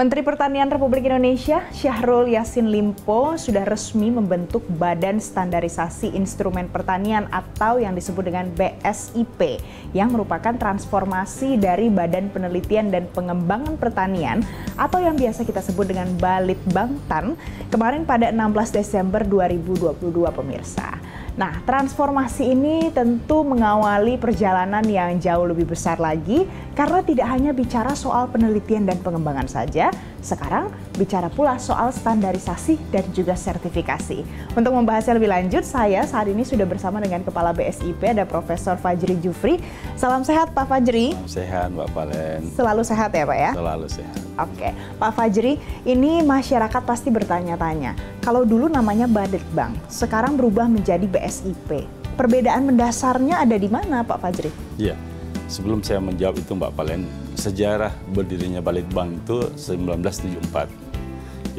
Menteri Pertanian Republik Indonesia, Syahrul Yassin Limpo, sudah resmi membentuk Badan Standarisasi Instrumen Pertanian atau yang disebut dengan BSIP, yang merupakan transformasi dari Badan Penelitian dan Pengembangan Pertanian atau yang biasa kita sebut dengan Balitbangtan, kemarin pada 16 Desember 2022, pemirsa. Nah, transformasi ini tentu mengawali perjalanan yang jauh lebih besar lagi karena tidak hanya bicara soal penelitian dan pengembangan saja, sekarang bicara pula soal standarisasi dan juga sertifikasi. Untuk membahasnya lebih lanjut, saya saat ini sudah bersama dengan Kepala BSIP, ada Profesor Fajri Jufri. Salam sehat Pak Fajri. Salam sehat Mbak Valen. Selalu sehat ya Pak ya? Selalu sehat. Oke, Pak Fajri, ini masyarakat pasti bertanya-tanya, kalau dulu namanya Balitbank, sekarang berubah menjadi BSIP. Perbedaan mendasarnya ada di mana Pak Fajri? Iya, sebelum saya menjawab itu Mbak Valen, sejarah berdirinya Balitbank itu 1974.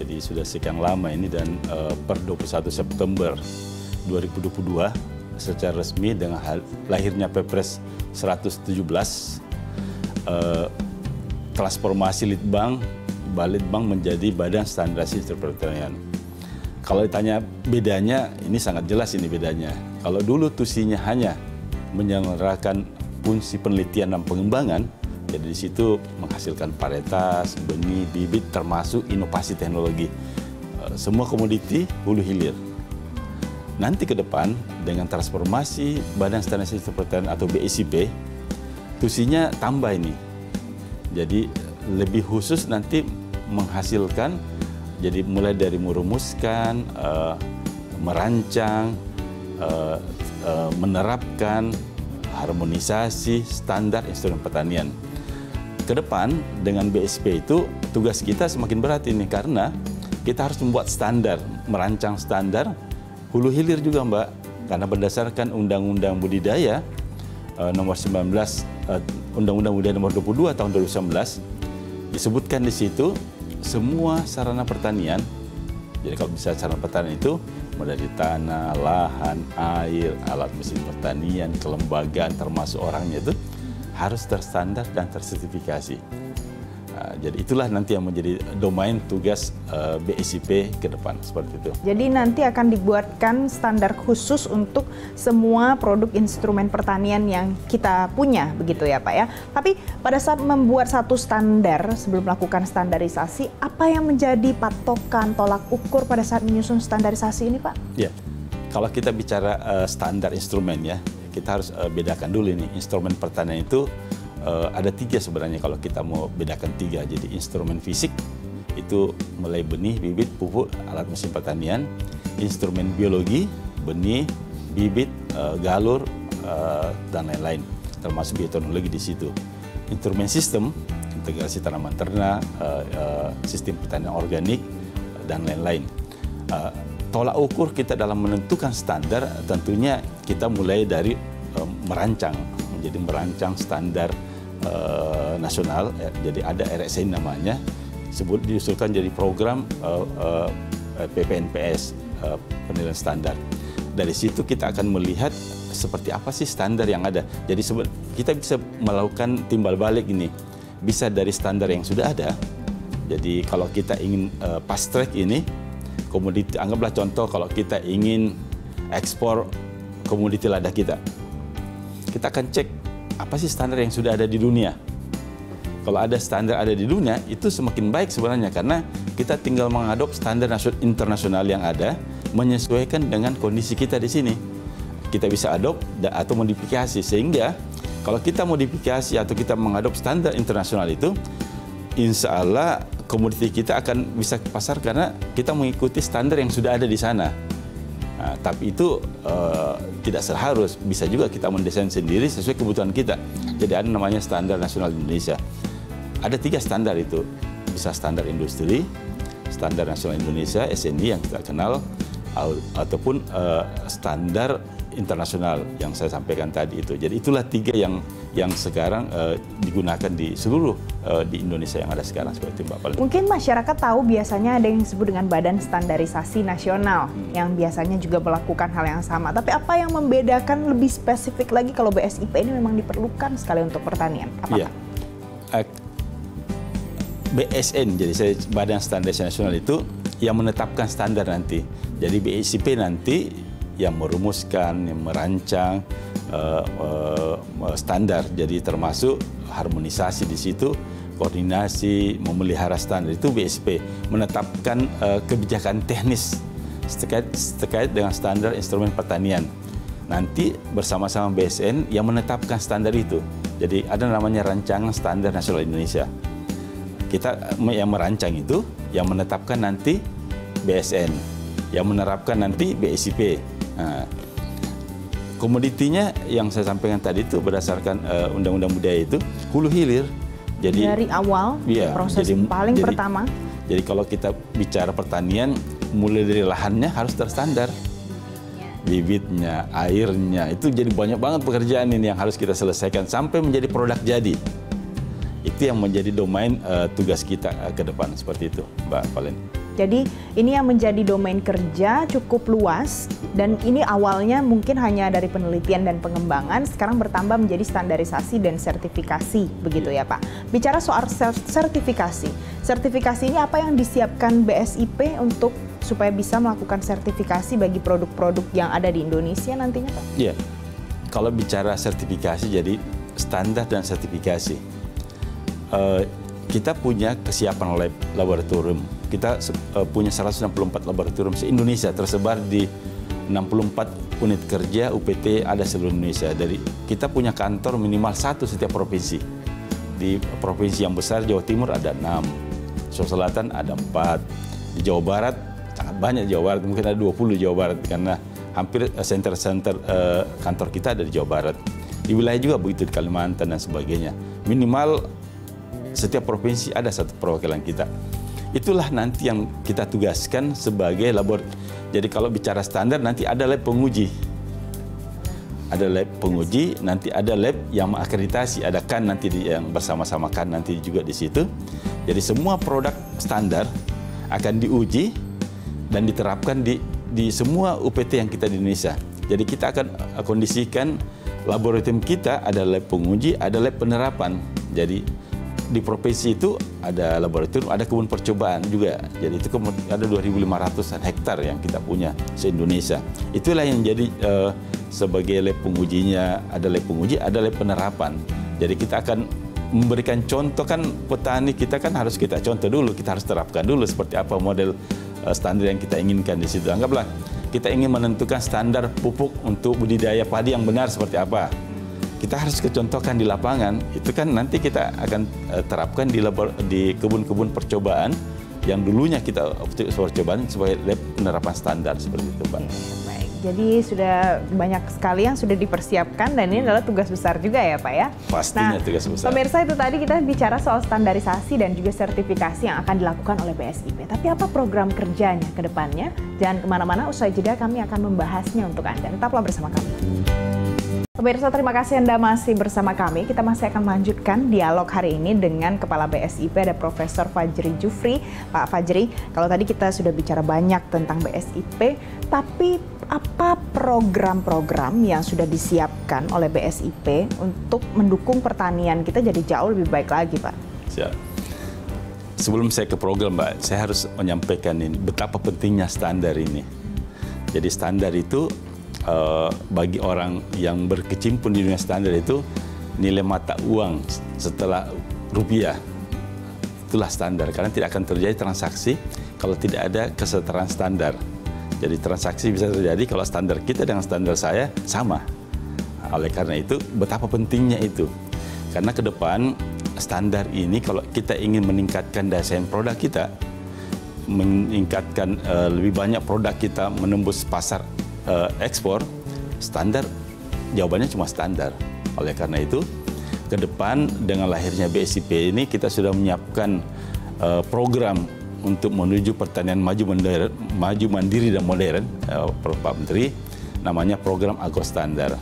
Jadi sudah sekian lama ini dan per 21 September 2022 secara resmi dengan lahirnya Perpres 117 transformasi Balitbank menjadi Badan Standarisasi Pertanian. Kalau ditanya bedanya, ini sangat jelas ini bedanya. Kalau dulu tusinya hanya menyelenggarakan fungsi penelitian dan pengembangan, jadi di situ menghasilkan varietas, benih, bibit, termasuk inovasi teknologi. Semua komoditi hulu hilir. Nanti ke depan dengan transformasi Badan Standarisasi Pertanian atau BSIP, tusinya tambah ini. Jadi lebih khusus nanti menghasilkan, jadi mulai dari merumuskan, merancang, menerapkan harmonisasi standar instrumen pertanian. Ke depan dengan BSIP itu tugas kita semakin berat ini karena kita harus membuat standar, merancang standar hulu hilir juga Mbak, karena berdasarkan Undang-Undang Budidaya nomor 19 Undang-Undang Budidaya nomor 22 tahun 2019 disebutkan di situ semua sarana pertanian. Jadi kalau bisa sarana pertanian itu mulai dari tanah, lahan, air, alat mesin pertanian, kelembagaan termasuk orangnya itu harus terstandar dan tersertifikasi. Jadi itulah nanti yang menjadi domain tugas BSIP ke depan, seperti itu. Jadi nanti akan dibuatkan standar khusus untuk semua produk instrumen pertanian yang kita punya, begitu ya Pak ya. Tapi pada saat membuat satu standar, sebelum melakukan standarisasi, apa yang menjadi patokan, tolak ukur pada saat menyusun standarisasi ini Pak? Ya, kalau kita bicara standar instrumen ya, kita harus bedakan dulu ini. Instrumen pertanian itu ada tiga sebenarnya kalau kita mau bedakan tiga. Jadi instrumen fisik itu mulai benih, bibit, pupuk, alat mesin pertanian. Instrumen biologi, benih, bibit, galur, dan lain-lain. Termasuk bioteknologi di situ. Instrumen sistem, integrasi tanaman ternak, sistem pertanian organik, dan lain-lain. Tolak ukur kita dalam menentukan standar tentunya kita mulai dari merancang standar nasional, jadi ada RSI namanya, diusulkan jadi program PPNPS, penilaian standar. Dari situ kita akan melihat seperti apa sih standar yang ada. Jadi kita bisa melakukan timbal balik ini, bisa dari standar yang sudah ada. Jadi kalau kita ingin fast track ini, komoditi, anggaplah contoh kalau kita ingin ekspor komoditi lada kita akan cek apa sih standar yang sudah ada di dunia. Kalau ada standar ada di dunia, itu semakin baik sebenarnya karena kita tinggal mengadop standar internasional yang ada, menyesuaikan dengan kondisi kita di sini. Kita bisa adop atau modifikasi, sehingga kalau kita modifikasi atau kita mengadop standar internasional itu, insya Allah komoditi kita akan bisa ke pasar karena kita mengikuti standar yang sudah ada di sana. Nah, tapi itu tidak seharus, bisa juga kita mendesain sendiri sesuai kebutuhan kita. Jadi ada namanya standar nasional Indonesia. Ada tiga standar itu, bisa standar industri, standar nasional Indonesia (SNI) yang kita kenal, ataupun standar internasional yang saya sampaikan tadi itu. Jadi itulah tiga yang sekarang digunakan di seluruh di Indonesia yang ada sekarang, seperti Mbak Valen. Mungkin masyarakat tahu biasanya ada yang disebut dengan Badan Standarisasi Nasional yang biasanya juga melakukan hal yang sama. Tapi apa yang membedakan lebih spesifik lagi kalau BSIP ini memang diperlukan sekali untuk pertanian? Apakah? Iya. BSN, jadi saya Badan Standarisasi Nasional itu yang menetapkan standar nanti. Jadi BSIP nanti yang merumuskan, yang merancang standar. Jadi termasuk harmonisasi di situ, koordinasi, memelihara standar itu BSIP menetapkan kebijakan teknis terkait dengan standar instrumen pertanian. Nanti bersama-sama BSN yang menetapkan standar itu. Jadi ada namanya Rancangan Standar Nasional Indonesia. Kita yang merancang itu, yang menetapkan nanti BSN, yang menerapkan nanti BSIP. Nah, komoditinya yang saya sampaikan tadi itu berdasarkan Undang-Undang Budaya itu hulu hilir. Jadi dari awal ya, proses paling pertama. Jadi kalau kita bicara pertanian, mulai dari lahannya harus terstandar. Bibitnya, airnya, itu jadi banyak banget pekerjaan ini yang harus kita selesaikan sampai menjadi produk jadi. Itu yang menjadi domain tugas kita ke depan, seperti itu, Mbak Valen. Jadi ini yang menjadi domain kerja cukup luas dan ini awalnya mungkin hanya dari penelitian dan pengembangan, sekarang bertambah menjadi standarisasi dan sertifikasi, begitu ya Pak. Bicara soal sertifikasi ini apa yang disiapkan BSIP untuk supaya bisa melakukan sertifikasi bagi produk-produk yang ada di Indonesia nantinya Pak? Iya, kalau bicara sertifikasi jadi standar dan sertifikasi. Kita punya kesiapan laboratorium. Kita punya 164 laboratorium se-Indonesia tersebar di 64 unit kerja UPT ada seluruh Indonesia. Dari kita punya kantor minimal 1 setiap provinsi. Di provinsi yang besar Jawa Timur ada 6, Sulawesi Selatan ada 4, di Jawa Barat sangat banyak Jawa Barat, mungkin ada 20 Jawa Barat karena hampir center-center kantor kita ada di Jawa Barat. Di wilayah juga begitu di Kalimantan dan sebagainya. Minimal setiap provinsi ada 1 perwakilan kita. Itulah nanti yang kita tugaskan sebagai laboratorium. Jadi kalau bicara standar nanti ada lab penguji. Ada lab penguji, nanti ada lab yang mengakreditasi, ada kan nanti yang bersama-sama kan nanti juga di situ. Jadi semua produk standar akan diuji dan diterapkan di semua UPT yang kita di Indonesia. Jadi kita akan kondisikan laboratorium kita ada lab penguji, ada lab penerapan. Jadi di provinsi itu ada laboratorium, ada kebun percobaan juga. Jadi itu ada 2.500-an hektar yang kita punya se-Indonesia. Itulah yang jadi sebagai lab pengujinya, ada lab penguji, ada lab penerapan. Jadi kita akan memberikan contoh, kan petani kita kan harus kita contoh dulu, kita harus terapkan dulu seperti apa model standar yang kita inginkan di situ. Anggaplah kita ingin menentukan standar pupuk untuk budidaya padi yang benar seperti apa. Kita harus kecontohkan di lapangan. Itu kan nanti kita akan terapkan di kebun-kebun percobaan yang dulunya kita percobaan sebagai lab penerapan standar seperti itu, Pak. Baik, jadi sudah banyak sekali yang sudah dipersiapkan dan ini adalah tugas besar juga ya Pak ya? Pastinya tugas besar. Pemirsa, itu tadi kita bicara soal standarisasi dan juga sertifikasi yang akan dilakukan oleh BSIP. Tapi apa program kerjanya ke depannya? Jangan kemana-mana, usai jeda kami akan membahasnya untuk Anda. Tetaplah bersama kami. Pemirsa, terima kasih Anda masih bersama kami. Kita masih akan melanjutkan dialog hari ini dengan Kepala BSIP, ada Profesor Fajri Jufri. Pak Fajri, kalau tadi kita sudah bicara banyak tentang BSIP, tapi apa program-program yang sudah disiapkan oleh BSIP untuk mendukung pertanian kita jadi jauh lebih baik lagi, Pak? Siap. Sebelum saya ke program, Mbak, saya harus menyampaikan ini betapa pentingnya standar ini. Jadi standar itu bagi orang yang berkecimpung di dunia standar itu nilai mata uang setelah rupiah. Itulah standar, karena tidak akan terjadi transaksi kalau tidak ada kesetaraan standar. Jadi transaksi bisa terjadi kalau standar kita dengan standar saya sama. Oleh karena itu, betapa pentingnya itu. Karena ke depan standar ini kalau kita ingin meningkatkan daya saing produk kita, meningkatkan lebih banyak produk kita menembus pasar ekspor, standar, jawabannya cuma standar. Oleh karena itu, ke depan dengan lahirnya BSIP ini kita sudah menyiapkan program untuk menuju pertanian maju mandiri dan modern, Pak Menteri, namanya program Agrostandar.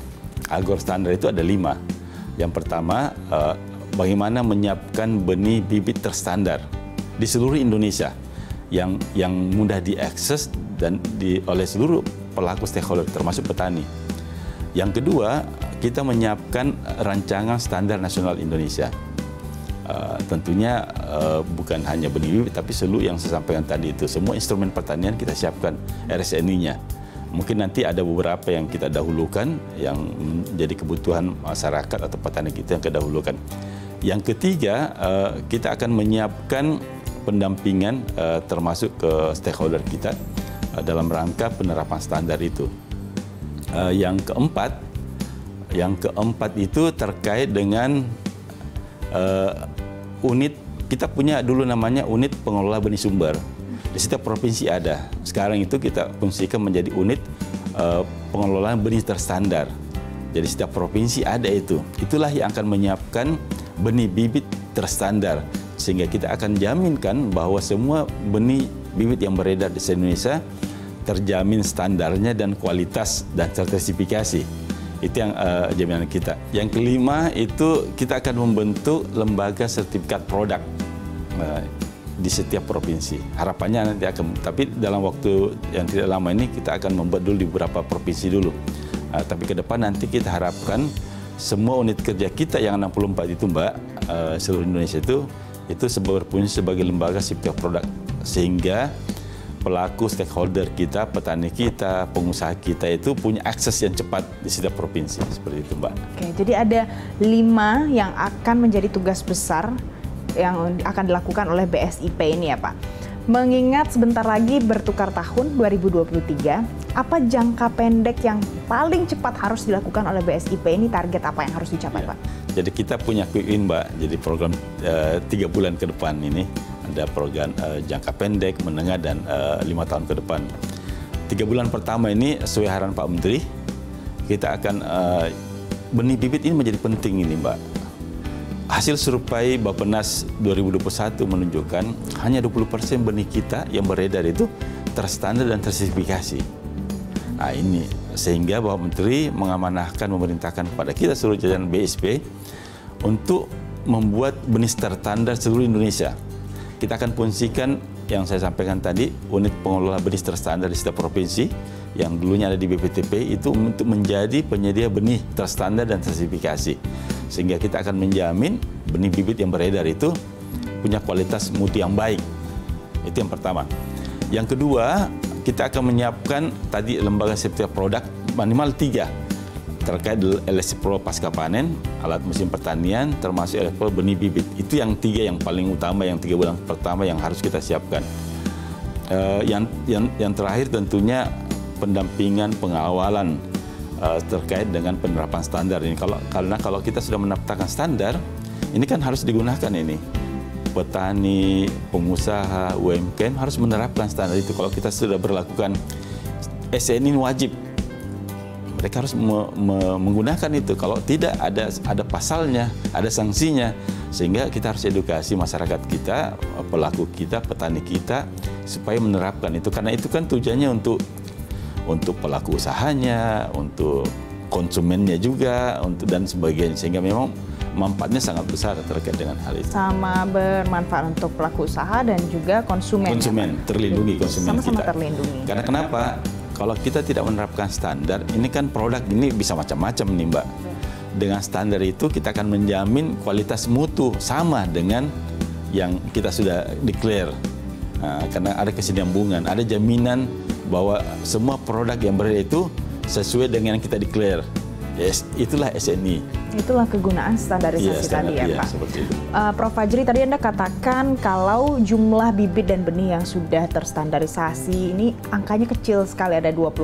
Agrostandar itu ada 5. Yang pertama, bagaimana menyiapkan benih bibit terstandar di seluruh Indonesia yang mudah diakses dan oleh seluruh pelaku stakeholder termasuk petani. Yang kedua, kita menyiapkan rancangan standar nasional Indonesia. Tentunya bukan hanya benih bibit, tapi seluruh yang saya sampaikan tadi itu. Semua instrumen pertanian kita siapkan RSNI-nya. Mungkin nanti ada beberapa yang kita dahulukan, yang menjadi kebutuhan masyarakat atau petani kita yang kedahulukan. Yang ketiga, kita akan menyiapkan pendampingan termasuk ke stakeholder kita dalam rangka penerapan standar itu. Yang keempat itu terkait dengan unit, kita punya dulu namanya unit pengelola benih sumber. Di setiap provinsi ada. Sekarang itu kita fungsikan menjadi unit pengelolaan benih terstandar. Jadi setiap provinsi ada itu. Itulah yang akan menyiapkan benih bibit terstandar. Sehingga kita akan jaminkan bahwa semua benih bibit yang beredar di Indonesia terjamin standarnya dan kualitas dan sertifikasi. Itu yang jaminan kita. Yang kelima itu kita akan membentuk lembaga sertifikat produk di setiap provinsi. Harapannya nanti akan, tapi dalam waktu yang tidak lama ini kita akan membuat dulu di beberapa provinsi dulu. Tapi ke depan nanti kita harapkan semua unit kerja kita yang 64 itu Mbak, seluruh Indonesia itu berfungsi sebagai lembaga sertifikat produk, sehingga pelaku stakeholder kita, petani kita, pengusaha kita itu punya akses yang cepat di setiap provinsi, seperti itu Mbak. Oke, jadi ada 5 yang akan menjadi tugas besar yang akan dilakukan oleh BSIP ini ya Pak. Mengingat sebentar lagi bertukar tahun 2023, apa jangka pendek yang paling cepat harus dilakukan oleh BSIP ini, target apa yang harus dicapai Pak? Jadi kita punya quick win Mbak, jadi program 3 bulan ke depan ini. Ada program jangka pendek, menengah, dan 5 tahun ke depan. 3 bulan pertama ini sesuai arahan Pak Menteri, kita akan benih bibit ini menjadi penting ini Mbak. Hasil survei Bappenas 2021 menunjukkan hanya 20% benih kita yang beredar itu terstandar dan tersertifikasi. Nah ini, sehingga Bapak Menteri mengamanahkan, memerintahkan kepada kita seluruh jajaran BSIP untuk membuat benih terstandar seluruh Indonesia. Kita akan fungsikan yang saya sampaikan tadi, unit pengelola benih terstandar di setiap provinsi yang dulunya ada di BPTP itu untuk menjadi penyedia benih terstandar dan sertifikasi. Sehingga kita akan menjamin benih bibit yang beredar itu punya kualitas mutu yang baik. Itu yang pertama. Yang kedua, kita akan menyiapkan tadi lembaga sertifikat produk minimal 3 terkait LSC Pro pasca panen, alat mesin pertanian, termasuk LSC benih bibit. Itu yang 3 yang paling utama, yang 3 bulan pertama yang harus kita siapkan. Yang terakhir tentunya pendampingan, pengawalan terkait dengan penerapan standar ini. Karena kalau kita sudah menetapkan standar, ini kan harus digunakan ini. Petani, pengusaha, UMKM harus menerapkan standar itu. Kalau kita sudah berlakukan SNI wajib, mereka harus menggunakan itu. Kalau tidak, ada pasalnya, ada sanksinya. Sehingga kita harus edukasi masyarakat kita, pelaku kita, petani kita, supaya menerapkan itu. Karena itu kan tujuannya untuk pelaku usahanya, untuk konsumennya juga, dan sebagainya. Sehingga memang manfaatnya sangat besar terkait dengan hal itu. Sama bermanfaat untuk pelaku usaha dan juga konsumen. Konsumen, terlindungi konsumen kita. Sama-sama terlindungi. Karena kenapa? Kalau kita tidak menerapkan standar, ini kan produk ini bisa macam-macam nih Mbak. Dengan standar itu kita akan menjamin kualitas mutu sama dengan yang kita sudah declare. Nah, karena ada kesinambungan, ada jaminan bahwa semua produk yang beredar itu sesuai dengan yang kita declare. Yes, itulah SNI. Itulah kegunaan standarisasi tadi ya Pak. Seperti itu. Prof. Fajri, tadi Anda katakan kalau jumlah bibit dan benih yang sudah terstandarisasi ini angkanya kecil sekali, ada 20%.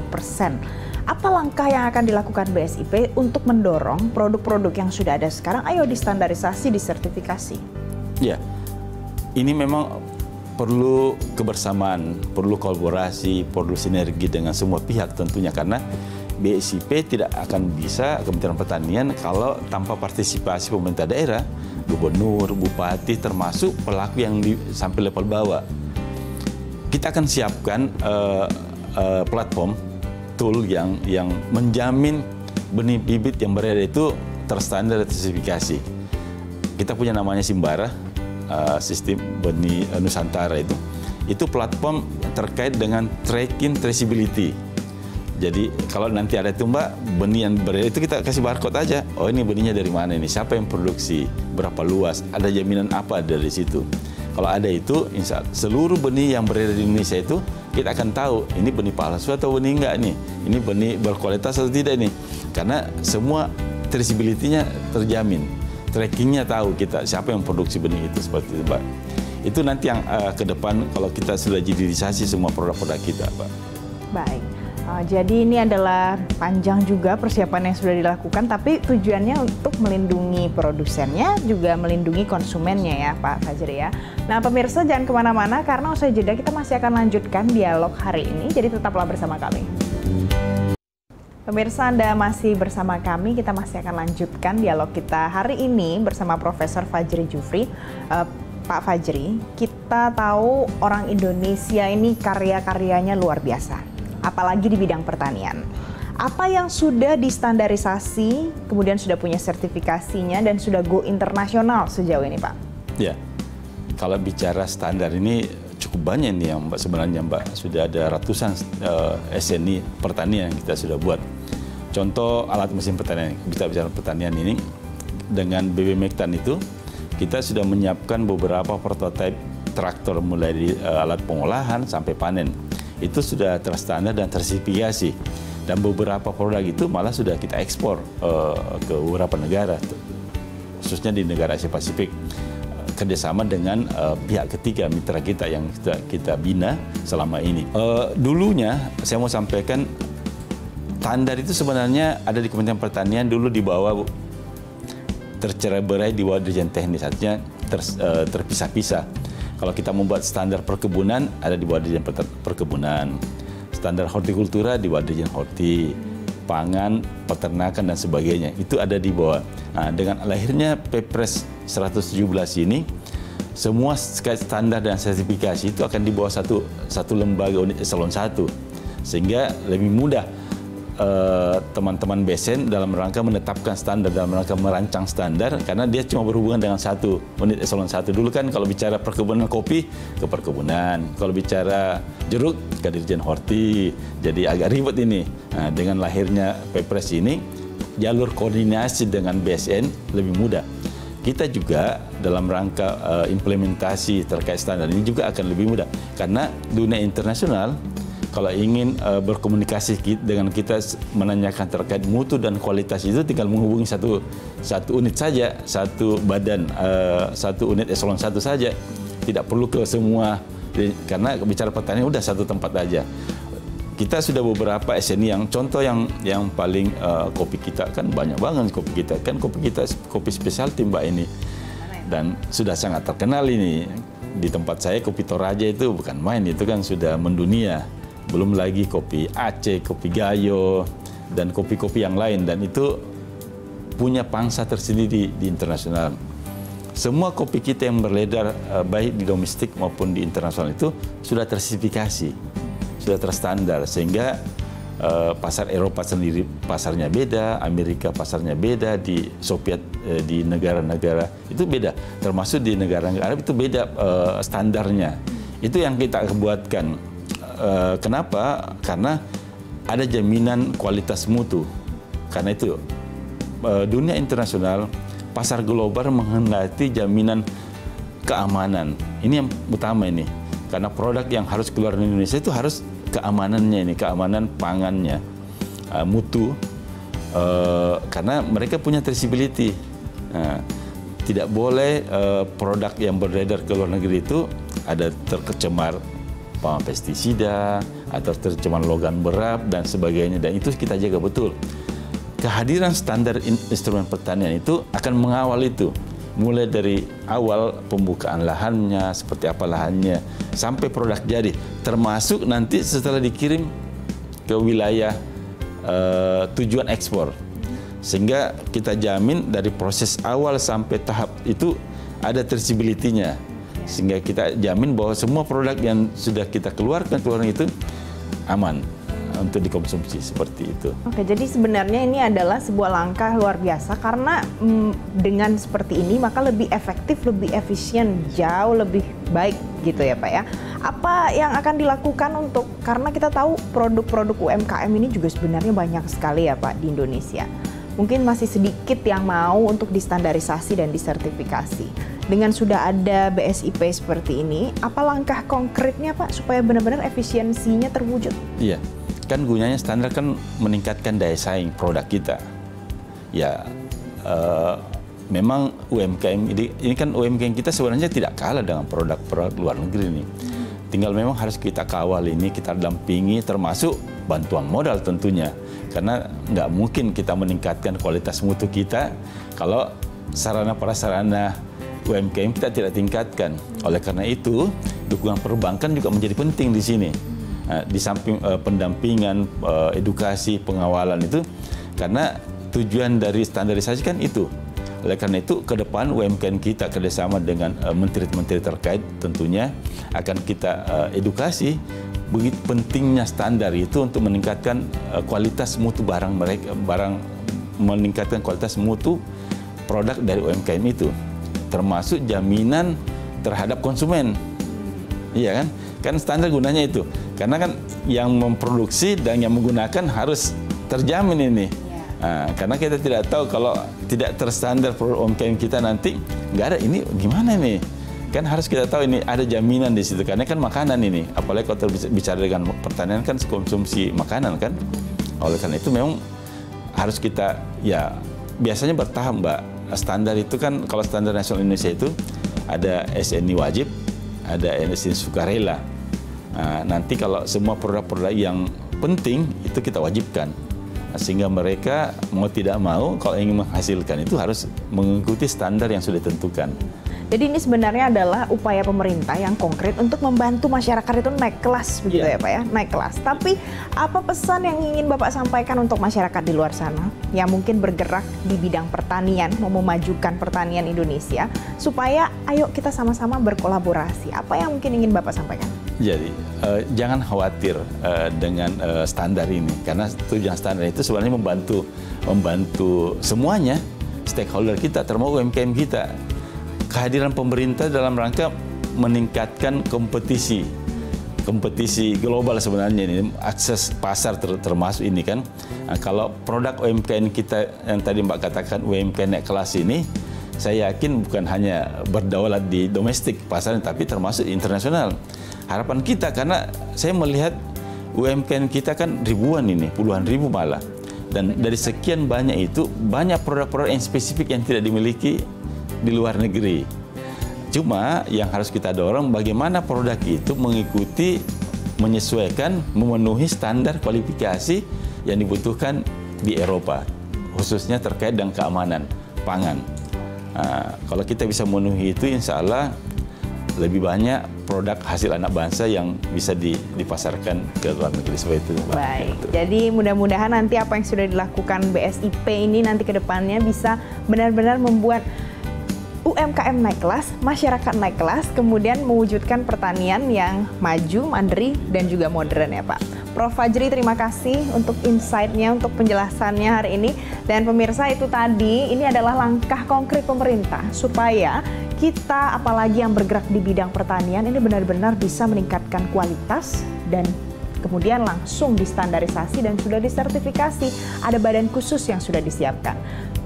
Apa langkah yang akan dilakukan BSIP untuk mendorong produk-produk yang sudah ada sekarang, ayo distandarisasi, disertifikasi? Ya, ini memang perlu kebersamaan, perlu kolaborasi, perlu sinergi dengan semua pihak tentunya, karena BSIP tidak akan bisa, Kementerian Pertanian, kalau tanpa partisipasi pemerintah daerah, gubernur, bupati, termasuk pelaku yang sampai level bawah. Kita akan siapkan platform, tool yang menjamin benih bibit yang beredar itu terstandar dan tersertifikasi. Kita punya namanya Simbara, sistem benih Nusantara itu. Itu platform terkait dengan tracking traceability. Jadi kalau nanti ada itu Mbak, benih yang beredar itu kita kasih barcode aja. Oh ini benihnya dari mana ini? Siapa yang produksi? Berapa luas? Ada jaminan apa dari situ? Kalau ada itu, insya Allah, seluruh benih yang beredar di Indonesia itu kita akan tahu ini benih palsu atau benih enggak nih. Ini benih berkualitas atau tidak nih. Karena semua traceability-nya terjamin. Trackingnya tahu kita siapa yang produksi benih itu seperti itu Mbak. Itu nanti yang ke depan kalau kita sudah hilirisasi semua produk-produk kita Mbak. Baik. Jadi ini adalah panjang juga persiapan yang sudah dilakukan, tapi tujuannya untuk melindungi produsennya, juga melindungi konsumennya ya Pak Fajri ya. Nah pemirsa jangan kemana-mana karena usai jeda kita masih akan lanjutkan dialog hari ini, jadi tetaplah bersama kami. Pemirsa Anda masih bersama kami, kita masih akan lanjutkan dialog kita hari ini bersama Profesor Fajri Jufri. Pak Fajri, kita tahu orang Indonesia ini karya-karyanya luar biasa. Apalagi di bidang pertanian. Apa yang sudah distandarisasi, kemudian sudah punya sertifikasinya dan sudah go internasional sejauh ini, Pak? Ya, kalau bicara standar ini cukup banyak nih yang Mbak sebenarnya Mbak. Sudah ada ratusan SNI pertanian yang kita sudah buat. Contoh alat mesin pertanian, kita bicara pertanian ini dengan BB Mektan itu kita sudah menyiapkan beberapa prototipe traktor mulai dari alat pengolahan sampai panen. Itu sudah terstandar dan tersertifikasi, dan beberapa produk itu malah sudah kita ekspor ke beberapa negara, khususnya di negara Asia Pasifik, kerjasama dengan pihak ketiga mitra kita yang kita bina selama ini. Dulunya saya mau sampaikan standar itu sebenarnya ada di Kementerian Pertanian, dulu di bawah tercerai-berai di bawah Dirjen Teknis, artinya terpisah-pisah. Kalau kita membuat standar perkebunan, ada di bawah Dirjen Perkebunan. Standar hortikultura di bawah Dirjen Horti. Pangan, peternakan, dan sebagainya. Itu ada di bawah. Nah, dengan lahirnya Perpres 117 ini, semua standar dan sertifikasi itu akan di bawah satu lembaga unit eselon 1. Sehingga lebih mudah teman-teman BSN dalam rangka menetapkan standar, dalam rangka merancang standar, karena dia cuma berhubungan dengan satu unit eselon 1. Dulu kan kalau bicara perkebunan kopi ke perkebunan, kalau bicara jeruk ke Dirjen Horti, jadi agak ribet ini. Nah, dengan lahirnya Perpres ini, jalur koordinasi dengan BSN lebih mudah. Kita juga dalam rangka implementasi terkait standar ini juga akan lebih mudah, karena dunia internasional kalau ingin berkomunikasi dengan kita menanyakan terkait mutu dan kualitas itu tinggal menghubungi satu unit saja, satu badan, satu unit eselon 1 saja. Tidak perlu ke semua, karena bicara pertanian udah satu tempat aja. Kita sudah beberapa SNI yang contoh yang paling kopi kita kan banyak banget kopi kita. Kan kopi kita kopi specialty Mbak ini. Dan sudah sangat terkenal ini. Di tempat saya kopi Toraja itu bukan main, itu kan sudah mendunia. Belum lagi kopi Aceh, kopi Gayo, dan kopi-kopi yang lain. Dan itu punya pangsa tersendiri di internasional. Semua kopi kita yang beredar, baik di domestik maupun di internasional itu sudah tersertifikasi, sudah terstandar. Sehingga pasar Eropa sendiri pasarnya beda, Amerika pasarnya beda, di Soviet, di negara-negara itu beda. Termasuk di negara-negara itu beda standarnya. Itu yang kita buatkan. Kenapa? Karena ada jaminan kualitas mutu. Karena itu dunia internasional, pasar global menghendaki jaminan keamanan. Ini yang utama ini. Karena produk yang harus keluar dari Indonesia itu harus keamanannya ini, keamanan pangannya, mutu. Karena mereka punya traceability. Tidak boleh produk yang beredar ke luar negeri itu ada tercemar pestisida atau tercemar logam berat dan sebagainya, dan itu kita jaga betul. Kehadiran standar instrumen pertanian itu akan mengawal itu, mulai dari awal pembukaan lahannya, seperti apa lahannya, sampai produk jadi, termasuk nanti setelah dikirim ke wilayah tujuan ekspor. Sehingga kita jamin dari proses awal sampai tahap itu ada traceability-nya. Sehingga kita jamin bahwa semua produk yang sudah kita keluarkan itu aman. untuk dikonsumsi seperti itu. Oke, jadi sebenarnya ini adalah sebuah langkah luar biasa karena dengan seperti ini maka lebih efektif, lebih efisien, jauh lebih baik gitu ya Pak ya. Apa yang akan dilakukan untuk, karena kita tahu produk-produk UMKM ini juga sebenarnya banyak sekali ya Pak di Indonesia. Mungkin masih sedikit yang mau untuk distandarisasi dan disertifikasi. Dengan sudah ada BSIP seperti ini, apa langkah konkretnya Pak supaya benar-benar efisiensinya terwujud? Iya, kan gunanya standar kan meningkatkan daya saing produk kita. Ya, memang UMKM ini kan UMKM kita sebenarnya tidak kalah dengan produk-produk luar negeri ini. Tinggal memang harus kita kawal ini, kita dampingi, termasuk bantuan modal tentunya. Karena nggak mungkin kita meningkatkan kualitas mutu kita kalau sarana prasarana UMKM kita tidak tingkatkan. Oleh karena itu, dukungan perbankan juga menjadi penting di sini. Di samping pendampingan, edukasi, pengawalan itu, karena tujuan dari standarisasi kan itu. Oleh karena itu, ke depan UMKM kita kerjasama dengan menteri-menteri terkait tentunya akan kita edukasi begitu pentingnya standar itu untuk meningkatkan kualitas mutu barang mereka, meningkatkan kualitas mutu produk dari UMKM itu. Termasuk jaminan terhadap konsumen, iya kan? Kan standar gunanya itu, karena kan yang memproduksi dan yang menggunakan harus terjamin ini. Karena kita tidak tahu kalau tidak terstandar produk UMKM kita nanti nggak ada ini gimana nih? Kan harus kita tahu ini ada jaminan di situ, karena kan makanan ini, apalagi kalau bicara dengan pertanian kan konsumsi makanan kan. Oleh karena itu memang harus kita ya biasanya bertahap Mbak. Standar itu kan kalau standar nasional Indonesia itu ada SNI wajib, ada SNI sukarela. Nanti kalau semua produk-produk yang penting itu kita wajibkan. Sehingga mereka mau tidak mau kalau ingin menghasilkan itu harus mengikuti standar yang sudah ditentukan. Jadi ini sebenarnya adalah upaya pemerintah yang konkret untuk membantu masyarakat itu naik kelas, begitu ya Pak ya, naik kelas. Tapi apa pesan yang ingin Bapak sampaikan untuk masyarakat di luar sana yang mungkin bergerak di bidang pertanian, mau memajukan pertanian Indonesia, supaya ayo kita sama-sama berkolaborasi. Apa yang mungkin ingin Bapak sampaikan? Jadi jangan khawatir dengan standar ini, karena tujuan standar itu sebenarnya membantu semuanya, stakeholder kita, termasuk UMKM kita. Kehadiran pemerintah dalam rangka meningkatkan kompetisi global sebenarnya ini, akses pasar termasuk ini kan. Kalau produk UMKM kita yang tadi Mbak katakan UMKM naik kelas ini, saya yakin bukan hanya berdaulat di domestik pasarnya, tapi termasuk internasional. Harapan kita, karena saya melihat UMKM kita kan ribuan ini, puluhan ribu malah. Dan dari sekian banyak itu, banyak produk-produk yang spesifik yang tidak dimiliki di luar negeri. Cuma yang harus kita dorong bagaimana produk itu mengikuti, menyesuaikan, memenuhi standar kualifikasi yang dibutuhkan di Eropa, khususnya terkait dengan keamanan pangan. Kalau kita bisa memenuhi itu, insya Allah lebih banyak produk hasil anak bangsa yang bisa dipasarkan ke luar negeri seperti itu. Baik, jadi mudah-mudahan nanti apa yang sudah dilakukan BSIP ini nanti ke depannya bisa benar-benar membuat UMKM naik kelas, masyarakat naik kelas, kemudian mewujudkan pertanian yang maju, mandiri, dan juga modern ya Pak. Prof. Fajri, terima kasih untuk insight-nya, untuk penjelasannya hari ini. Dan pemirsa, itu tadi, ini adalah langkah konkret pemerintah supaya kita, apalagi yang bergerak di bidang pertanian, ini benar-benar bisa meningkatkan kualitas dan kemudian langsung distandarisasi dan sudah disertifikasi. Ada badan khusus yang sudah disiapkan.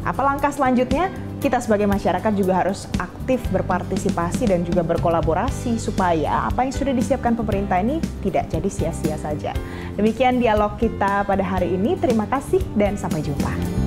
Apa langkah selanjutnya? Kita sebagai masyarakat juga harus aktif berpartisipasi dan juga berkolaborasi supaya apa yang sudah disiapkan pemerintah ini tidak jadi sia-sia saja. Demikian dialog kita pada hari ini. Terima kasih dan sampai jumpa.